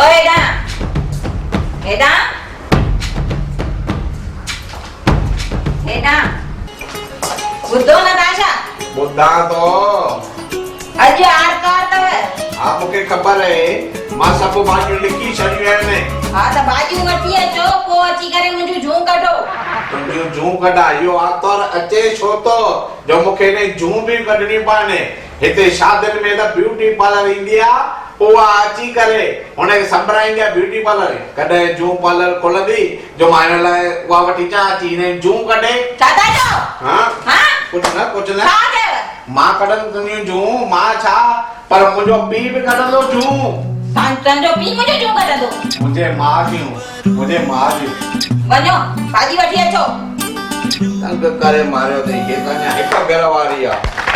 ओए डा हेडा हेडा बुद्धो न दाशा बुद्धा तो अज आरकार तव आप मुखे खबर है मां सब भाॼियूं लिखी छॾियूं आहिनि। हा त भाॼियूं वठी अचो पोइ अची करे मुंहिंजूं जूं कढो। तुंहिंजूं जूं कढा इहो आतवार अचे छो तो जो मूंखे हिन जूं बि कढणी पवनि। हिते शादियुनि में त ब्यूटी पार्लर ईंदी आहे उहा अची करे हुनखे संभराईंदी आहे ब्यूटी पार्लर। कॾहिं जूं पार्लर खोलंदी जो मां हिन लाइ उहा वठी अचां अची हिन जूं कढे। छा था चओ? हाँ हाँ कुझु न छा चयव? मां कढंदुमि तुंहिंजूं जूं मां छा पर मुंहिंजो पीउ बि कढंदो जूं। तव्हांजो पीउ मुंहिंजो जूं कढंदो? मुंहिंजे माउ जूं वञो भाॼी वठी अचो। तंग करे मारियो अथई, हे त अञा हिक भेर वारी आहे।